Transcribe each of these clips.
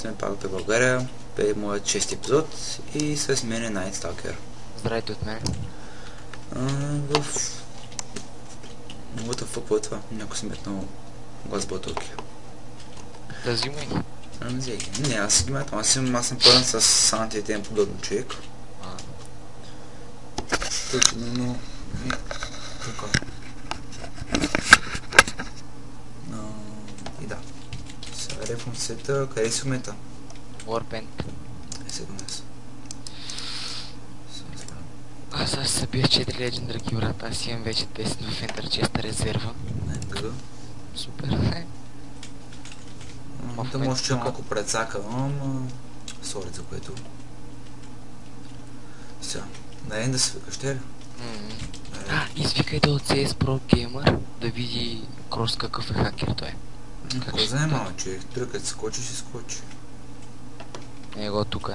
Здравейте ме пак от България, е моят 6 епизод и с мен е Night Stalker. Здравейте от мен. What the fuck, какво е това? Някой си метнал глас бутилки. Да взимай. Не, аз си ги метнал, аз съм пълен с антиетен подобно човек. Точно, тук. И да. Сега рефом сета, къде си умета? Warpaint. Сега днес. Аз събих 4 Legendary Key, брат. Аз имам вече 10 в Enter Chest резерва. НГ. Супер. Да може, че малко прецака, ама... Сори за което. Сега, да се викаш, ще ли? Извикайте от CS Pro Gamer да види Крос какъв е хакер той. Кой занимава, човек? Той като скочи, ще скочи. Него тука.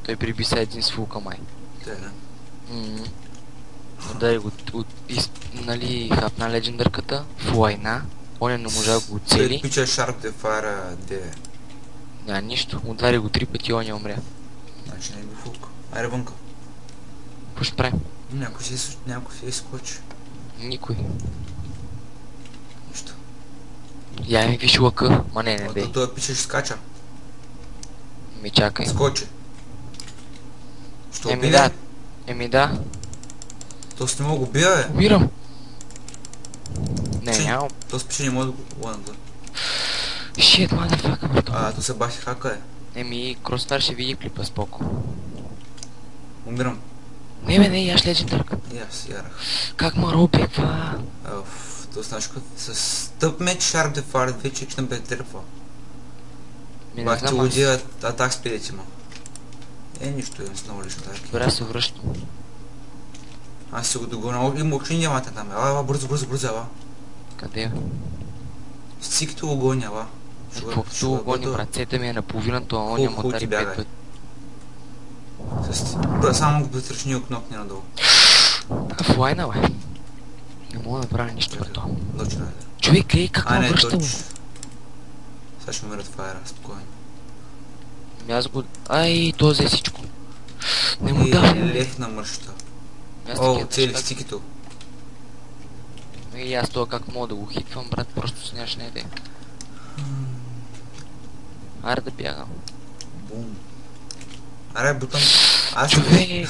Той прибиса един с фулка май. Те, да. Удари го нали хапна легендарката в лайна. Оня не можа да го оцели. Той пича Sharp the Fire 9. Няма нищо. Удари го 3 пъти и оня умря. Значи не е би фулка. Айде вънка. Какво ще правим? Някой си скочи. Никой. Нищо. Я ми виж лъка. Ма не бей. Той пича ще скача. Ми чакай. Скочи. Що убие? Еми да. То с не мога го бия, бе. Умирам. Не, нямам. То с пича не може да го лънга. Shit, motherfucker, брато. То се бахи хака, е. Еми, Кростар ще види клипа споко. Умирам. Не бе, не, яш легендарка. И аз ярах. Как ма роби, каква? То знаеш като с тъп меч Sharp the Fire 2 чек на бетерфа. Бах ти лудия атак с пилети ма. Нищо, не си много лично так. Добре, се връщам. Аз си го догоня. И мълчи нямате там. Ела, бързо, ела. Къде? Стикто го гоня, ела. Каквото го гони, брацете ми е наполовина, това оня мотари 5 пъти. Само го бътръчни и окнопни надолу. В лайна, бе. Не мога да направя нищо, брато. Дочина, човек, ей, как ме връща, бе? Сега ще умират файра, спокойно. Аз го... Ай, то взе всичко. Не му дава, бе. Лев на мърща. О, цели стикито. И аз това как мога да го хитвам, брат, просто си нямаш не идея. Аре да бягам. Бум. Аре, бутам. Човек!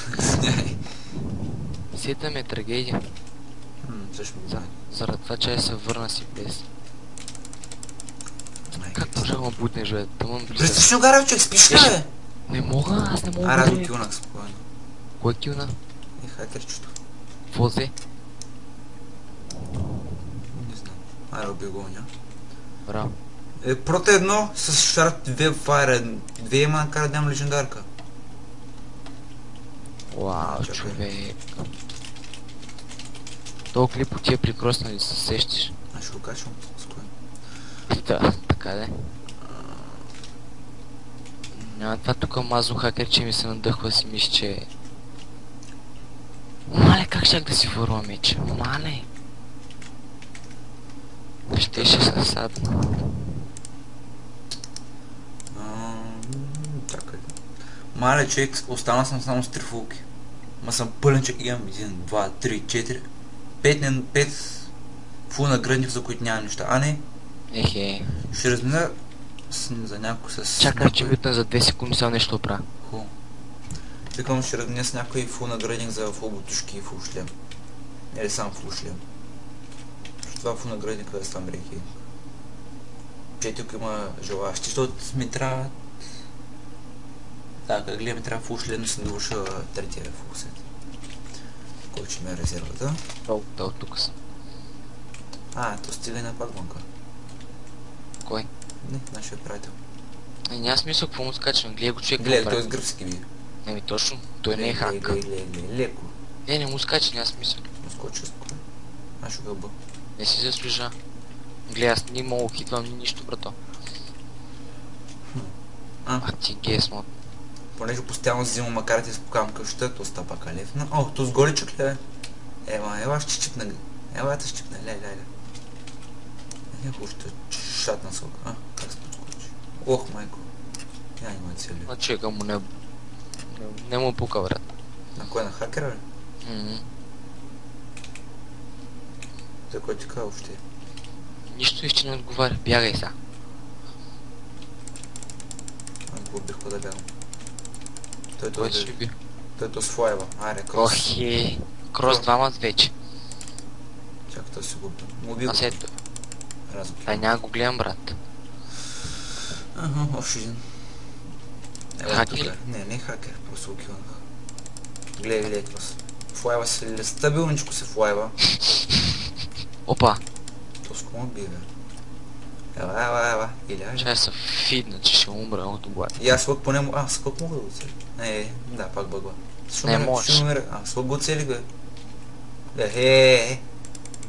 Сета ми е трагедия. Също ми знае. Заради това, че я се върна си без. Как може да ме бутнеш, бе? Тъмън близък. Престишно гарав, човек, спиш ли, бе? Не мога, аз не мога. Аре, до килнак, спокойно. Кой килна? Хакерчето. Какво взе? Не знам. Аре, оби го, ня. Браво. Проте едно с Sharp 2 Fire 2 има накара да нямам легендарка. Вау, човек. Този клип от тия прикроснали се сещиш. Аз ще го качвам, спокойно. Да, така де. Няма това тук мазно хакер, че ми се надъхва си мисля, че... Мале, как щях да си върва меча? Мале! Щеше се садна. Чакай. Мале, човек, остана съм само с 3 фулки. Ма съм пълен, че имам 1, 2, 3, 4... 5 фул наградник, за които няма неща. А не? Ехе. Ще размина за някой с... Чакай, че битна за 2 секунди само нещо оправя. Хубаво. Викам, ще размина с някой фул наградник за фул бутушки и фул шлем. Или сам фул шлем. Това фул наградника е сам реки. Четик има желащи, защото ми трябва... Да, как гледа ми трябва фул шлем, но съм довършил третия фул сет. Кой че ми е резервата? Да, от тук съм. То стига и на пак вънка. Кой? Не, нашия приятел. Няма смисъл, какво му скачам, гледай го човек. Гледай, той с гръбски би. Еми точно, той не е хак. Леко. Не му скача, няма смисъл. Но скочи спокойно. Аз ще гълба. Не си заслужа. Гледай, аз не мога хитвам ни нищо, брато. Ти гейс мод. Понеже постоянно взимам, макар да ти спокавам къщата, то става пак левна. То с голичък ли е? Ела, ще чипна. Ела, ще чипна, лей. Хубаво ще шатна сока. Как се подскочи? Ох, майко. Я няма цели. На човека му не му пука, брат. На кой, на хакера ли? Мгм. За кой ти казва въобще? Нищо ще не отговаря. Бягай сега. Аз го убих, да бягам. Кой ще би? Той то слайва. Аре, крос. Охе. Крос 2 вече. Чакай, той си го убил. Му убил. Аз ето. Разуки. Ай, няма го гледам, брат. Ага, още един. Хакер ли? Не хакер, просто го килнах. Гледай, крос. Флайва се, стабилничко се флайва. Опа. То с кому би, бе? Ела. Иляй. Чай се фидна, че ще умра от глад. И аз слъг поне му... скок мога да го цели? Да, пак бъгва. Не можеш. Ще умира. Слъг го цели, бе.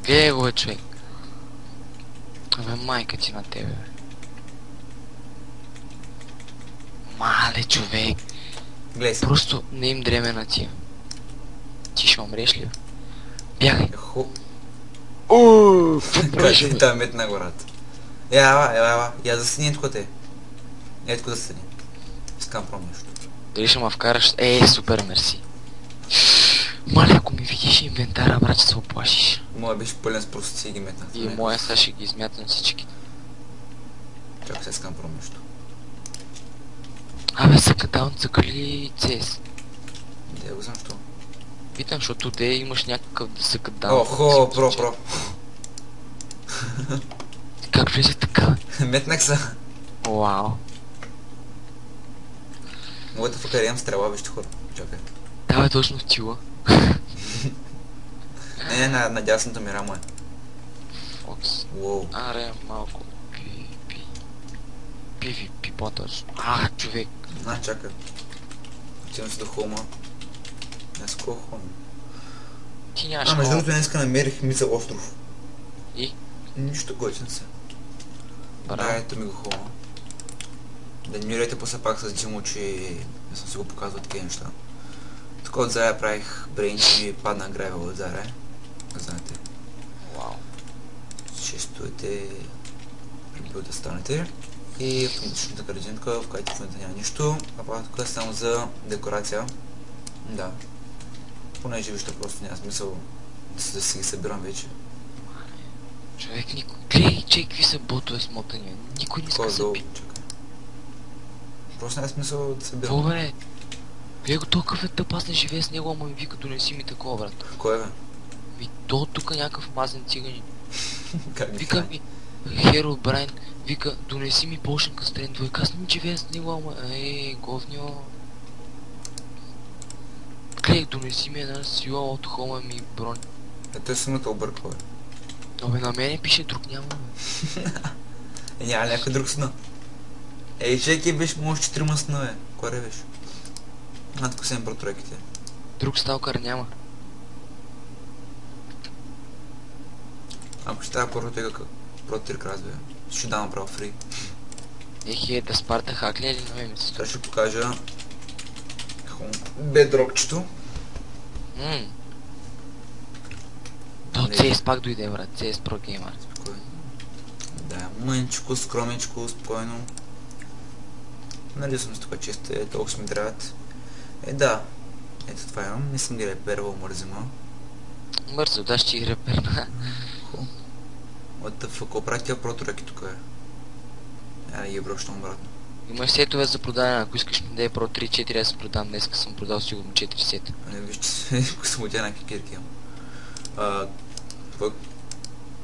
Гледай го, бе, човек. Абе, майка ти на тебе, бе. Мале, човек. Гледай се. Просто не им дреме на тия. Ти ще умреш ли, бе? Бягай. Ооо, Как ти там мет на гората? Ела. Я засни тук те. Тук да стани. Искам про нещо. Дали ще ма вкараш? Супер, мерси. Мале, ако ми видиш инвентара, брат, ще се оплашиш. Моя беше пълен с прости и ги метнах. И моя сега ще ги измятам всички. Чакай се, искам про нещо. Абе, съкадаун цъкали CS. Да, го знам, що. Питам, защото те имаш някакъв съкадаун. Охо, про. Как влезе така? Метнах се. Вау. Моята факър имам стрела, вижте хора. Чакай. Давай точно в тила. Не, на дясната ми рамо е. Фокс. Уоу. Аре, малко. PvP по-точно. Човек. Чакай. Отивам се до хома. Аз колко хома? Ти нямаш Между хома. другото днеска намерих мисъл остров. И? Нищо готин се. Браво. Ето ми го хома. Да не мирайте после пак с Димо, че не съм си го показвал такива неща. Тук от зая правих брейнч и падна гравел от зая. Знаете. Вау. Честуете прибил да станете. И автоматичната картинка, в която в момента няма нищо, а пак тук е само за декорация. Да. Понеже вижте, просто няма смисъл да си ги събирам вече. Човек, гледай, че какви са ботове смотани. Никой не иска Кой да е се долу? пи. Чакай. Просто няма смисъл да събирам. Добре. Гледай го, толкова е тъп, аз не живея с него, ама ми вика, донеси ми такова, брат. Кой бе? То тук някакъв мазен циганин. Как ви Вика ми, Херод Брайн, вика, донеси ми пошенка с трен двойка, аз не живея с него, ама, говньо. Гледай, донеси ми една сила от хома ми бронь. Той съм те обърква, бе. Абе, на мене пише друг няма, бе. Няма някой друг сна. Чеки беше, може 4 сна, бе. Кой ревеш? Тук съм про тройките. Друг сталкър няма. Ако ще трябва първо тега про трик раз, бе. Ще дам направо фри. Да Спарта хакли или не ми се? Сега ще покажа бедрокчето. То CS пак дойде, брат, CS Pro Gamer. Спокойно. Да, мъничко, скромничко, спокойно. Нали съм си тук често, толкова ми трябват. Да. Ето това имам, не съм ги репервал мързима. Бързо, да ще ги реперна. What the fuck, оправи тя проторъки тук е. И връщам обратно. Имаш сетове за продаване, ако искаш ми да е Pro 3-4, аз продам, днеска съм продал сигурно 4 сета. Вижте се, ако съм от една кикерки имам.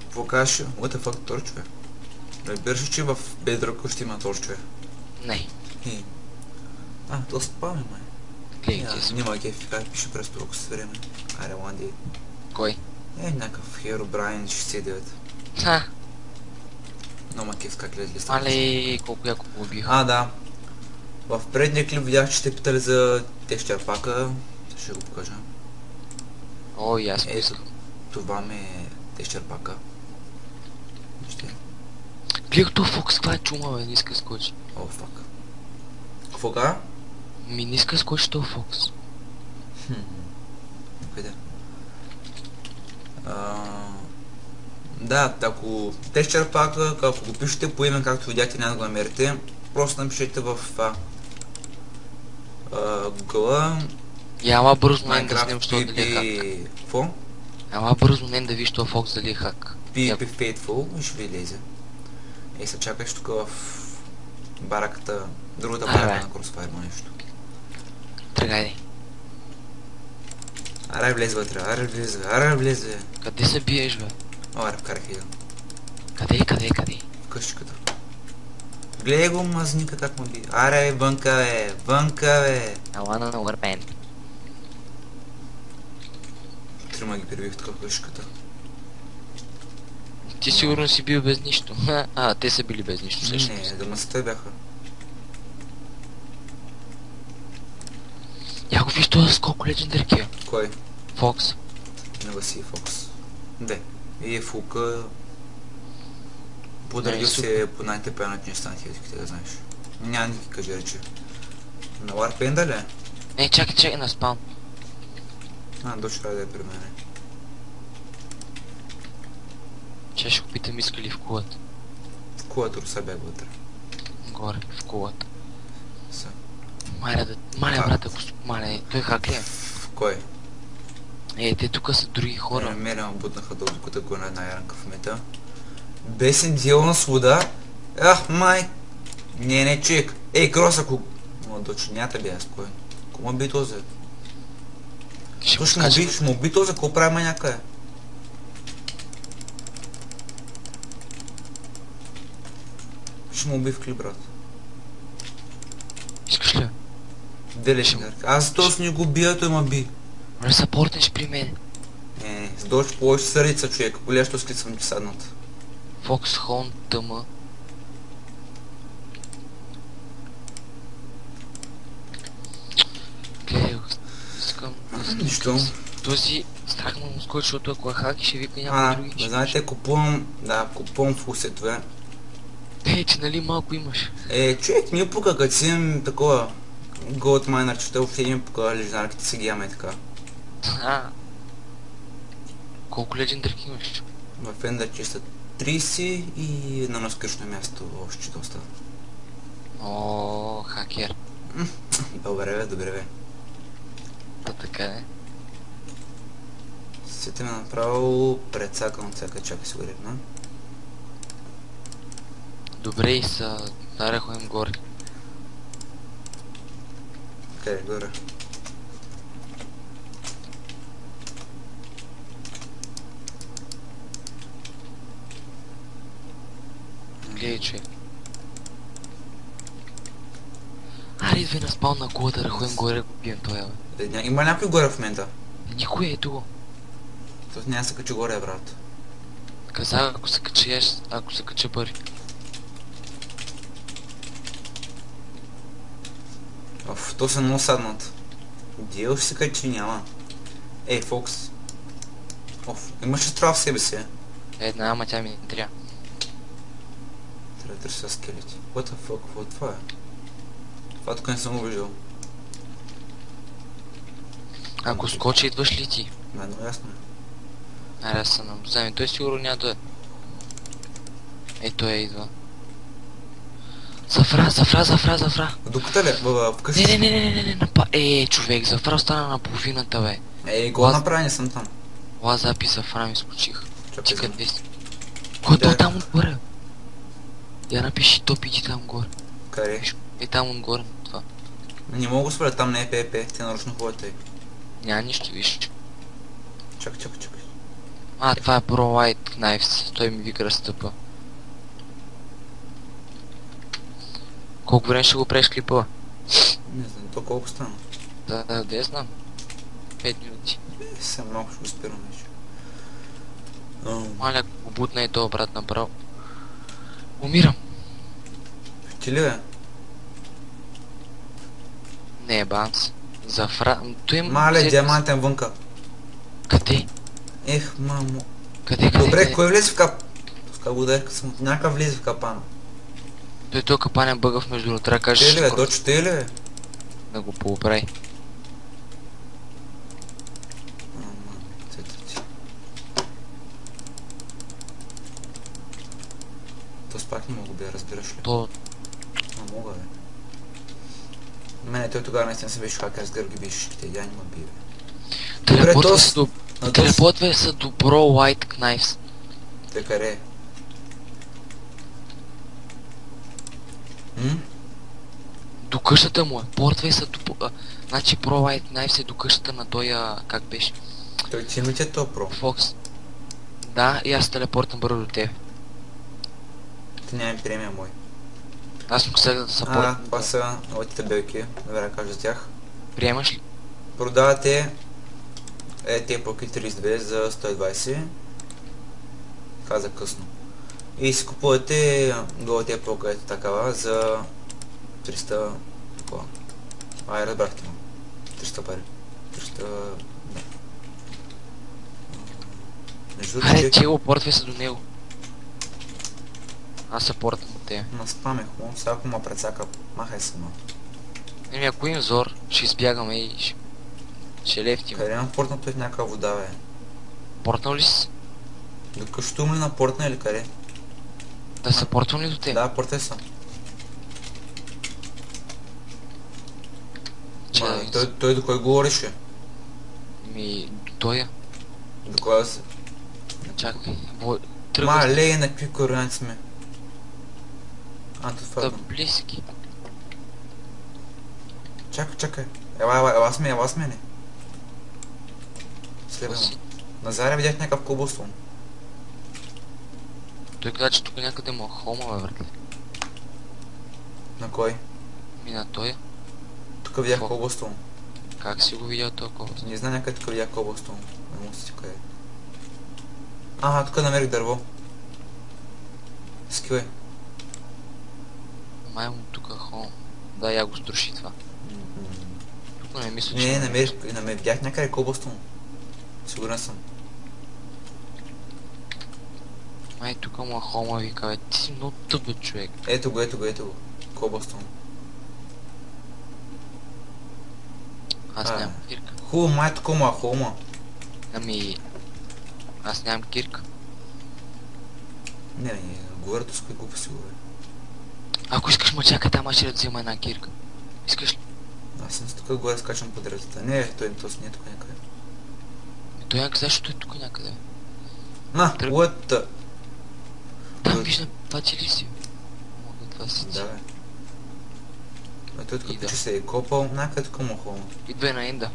Какво кажеш? What the fuck, торчове? Разбираш, че в Bedrock ще има торчове? Не. То спаме, май. Гледай, ти Няма кефи, как пише през толкова с време. Аре, Ланди. Кой? Някакъв Hero Brian 69. Ха, Но ма кеф как лезли става. мале, колко яко го убиха. Да. В предния клип видях, че те питали за текстчерпака. Ще го покажа. О, и аз поискам. Това ми е текстчерпака. Вижте. Гледай то Фокс, каква е чума, бе, не иска скочи. О, фак. Какво ка? Ми не иска скочи то Фокс. Къде? Да, ако текстчерпака, ако го пишете по име, както видяхте, няма да го намерите. Просто напишете в Google Ела бързо мен да Minecraft снимам, що дали е хак. PvP... Какво? Ела бързо мен да виж, що Фокс дали е хак. PvP Faithful и ще ви лезе. Ей, се чакаш тук в бараката, другата Аре, барака бе. на Crossfire има нещо. Тръгай. Аре влезе вътре, аре влезе, аре влезе. Къде се биеш, бе? Аре, вкарах един. Къде? В къщичката. Гледай го мазника как му би. Аре, вънка бе, вънка бе. Ела на Warpen. Трима ги прибих тук в къщичката. Ти сигурно си бил без нищо. Те са били без нищо, също. Не, да мъсата бяха. Я го виж този сколко легендарки е. Кой? Фокс. Не Василий Фокс. Де. И е фулка. Подредил се по най-тепената инстанция, искате да знаеш. Няма никакви кажи речи. На Warpenda ли? Не, чакай на спаун. Дочь трябва да е при мене. Че ще го питам иска ли в кулата. В кулата Руса бяга вътре. Горе, в кулата. Са. Маля, брат, ако маля, той хак ли е? В кой? Те тук са други хора. Мене ме бутнаха долу, докато го на една янка в мета. Бесен дел на свуда. Ах, май! Не, човек. Ей, крос, ако... Доче, нямате бе, спокойно. Ко му би този? Ще му би този, какво прави маняка е? Ще му би в клип, брат. Искаш ли? Деле ще. Аз този не го бия, той ма би. Може съпортнеш при мен. Не, с дочь повече сърдица, човек. Голящо с съм ти саднат. Фокс Хон тъма. Гледай, искам да Нищо. този страх ме му скочи, защото ако е хак и ще вика някой други. Знаете, купувам фусетове. Че нали малко имаш. Човек, ми пука, като си имам такова Gold Miner, че въобще ми пука лежанарките си ги яме така. Колко легендарки имаш? В Ender чиста 30 и на скъчно място още доста. О, хакер. Добре бе. Да така е. Сете ме направо предсакан от всяка чака си го репна. Добре и са нарехо им горе. Къде горе? Гледай, човек. Аре, идвай на спаун на кулата, да ходим горе да го бием тоя, бе. Има някой горе в момента. Никой е тук. Тос няма се качи горе, брат. Казах, ако се кача първи. То са много саднат. Дел ще се качи, няма. Ей, Фокс. Имаш ли страх в себе си? Една, ама тя ми не трябва. Трябва да търся скелети. What the fuck, какво това е? Това тук не съм го виждал. Ако скочи, идваш ли ти? Много ясно е. Аре, аз съм вземи. Той сигурно няма да е. Той идва. Зафра. Докато ли? Вкъщи? Не, човек, зафра остана на половината, бе. Го направи, не съм там. Ла запис, зафра ми скочих. Ти Чакай, къде си? Кой е там отгоре? Я напиши топ, иди там горе. къде? Там отгоре, това. Не мога да споря, там не е ПВП, те нарочно ходят и. Няма нищо, виж. Чакай. Това е Pro White Knives, той ми вика разстъпа. Колко време ще го правиш клипа? Не знам, то колко стана? Да я знам. 5 минути. Съм малко ще го спирам вече. Маля, ако бутна и то брат направо. Умирам. Ти ли бе? Не, банц. Зафра... Мале, диамантен вънка. Къде? Ех, мамо. Къде? Добре, кой влезе в кап? Как го да съм някакъв влезе в капана. Той капан е бъгъв между другото, трябва да кажеш... Те ли бе, Дочо, те ли бе? Да го поуправи. То пак не мога да разбираш ли? То... Мога бе. Мене той тогава наистина се беше хакер с гърги бишките, я не ме бие. Телепортвай то се до... на Телепортвай се до Bro White Knives. Те къде? До къщата му е. Портвай се до... Значи Bro White Knives е до къщата на той, как беше? Той ти ли е то про? Фокс. Да, и аз телепортам бързо до тебе. Ти нямам премия мой. Аз му сега да се портам. Това са новите белки, добре да кажа за тях. Приемаш ли? Продавате тези пълки 32 за 120. Каза късно. И си купувате долу тези пълка ето такава за 300 такова. Разбрахте му. 300 пари. 300... не. Между другото, Хайде, че го портвай се до него. Аз се портам от тебе. наспамех му, сега ако ма прецака, махай се ма. Еми, ако им зор, ще избягаме и ще лефтим. Къде имам портнато в някаква вода, бе? Портнал ли си? До къщето му ли на портна или къде? Да се портвам ли до тебе? Да, портай съм. Че да видим. Той до кой говореше? Ми, до тоя. До кой се? Чакай. Тръгвай. Мале, на какви координати сме? Да, Фадно. близки. Чакай. Ела с мене. Следвай Какво си? му. На заря видях някакъв кобостон. Той каза, че тук някъде му хома, бе, братле. На кой? Ми на тоя. Тук видях Какво? кобостон. Как си го видял толкова? Не знам някъде тук видях кобостон. Не мога си къде. Тук намерих дърво. Скиле. Май му тук хом. Да, я го струши това. Тук не мисля, че... Не, видях някъде кобостон. Сигурен съм. Май тук му хома вика, бе, ти си много тъпът човек. Ето го. Кобостон. Аз нямам кирка. Хубаво, май тук му хома. Ами... Аз нямам кирка. Не, говорят с кои глупости говоря. Ако искаш ма чакай, там ще да взема една кирка. Искаш ли? Аз съм тук горе скачам по дърветата. Не, той не е тук някъде. Той някъде, защото е тук някъде. На, лътта! Там виждам, това че ли си? Мога това си. Да, бе. Той тук И да. че се е копал, някъде тук му хома. Идвай на Енда.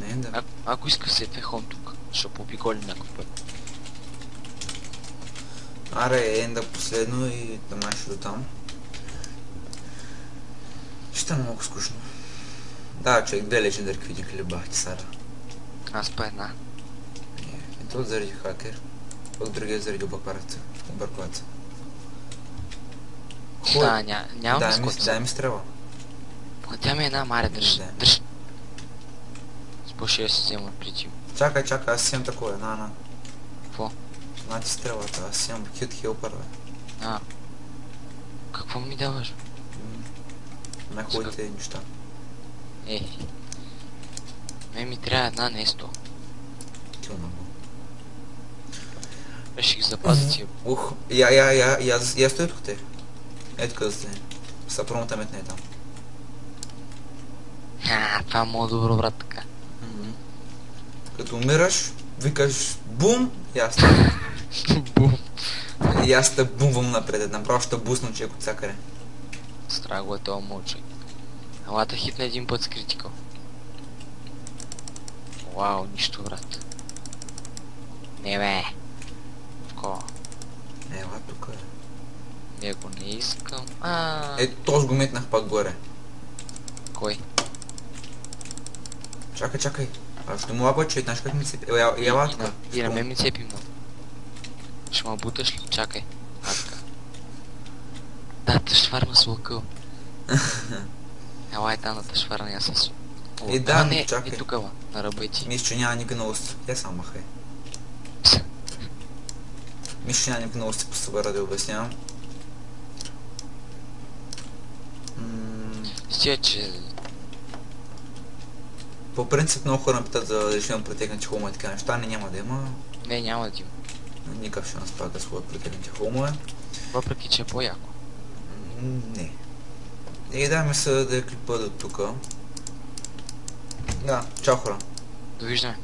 Не, да. Ако искаш се е хом тук, ще попиколи някой път. Аре, енда последно и да майше до там. Ще е много скучно. Да, човек, две легендари види хлебахти Сара. Аз па една. И то заради хакер, от другия заради объркваца. Да, нямаме скота. Дай ми стрела. Тя ми е една маре, дръж. Да. Дръж. Споши да си взема притим. Чакай, аз си имам такова, на. Какво? Ти стрелата, аз си имам кют хилпър, бе. Какво ми даваш? Най-хубавите неща. Ми трябва една нещо. Ти много. Ще ги запазя тия. Я стоя тук те. Ето къде сте. Сапромата метне е там. Това е много добро, брат, така. Като умираш, викаш бум, и аз те. Бум. И аз те бумвам напред, направо ще бусна човек от всякъде. Страго е това мълче. Ала да хитна един път с критикал. Вау, нищо, брат. Не бе. Такова. Ела тук е. Него не искам. Този го метнах пак горе. Кой? Чакай. Ще му лапа, че знаеш как ми се... Ела тук. И на мен ми цепи много. Ще ме буташ ли? Чакай. Така. Да, тъшварна с лъкъл. Ела там на тъшварна, аз съм с... Да, чакай. Е тук, на ръба и ти. Мисля, че няма никакъв новости. Я сам махай. Мисля, че няма никакъв новости по събера да обяснявам. Стига, че... По принцип много хора ме питат за да решим претегнати холма и така неща. Няма да има. Не, няма да има. Никак ще нас пак да сходят претегнати холмове. Въпреки, че е по-яко. Не. И да, мисля да е клипа до тук. Да, чао хора. Довиждане.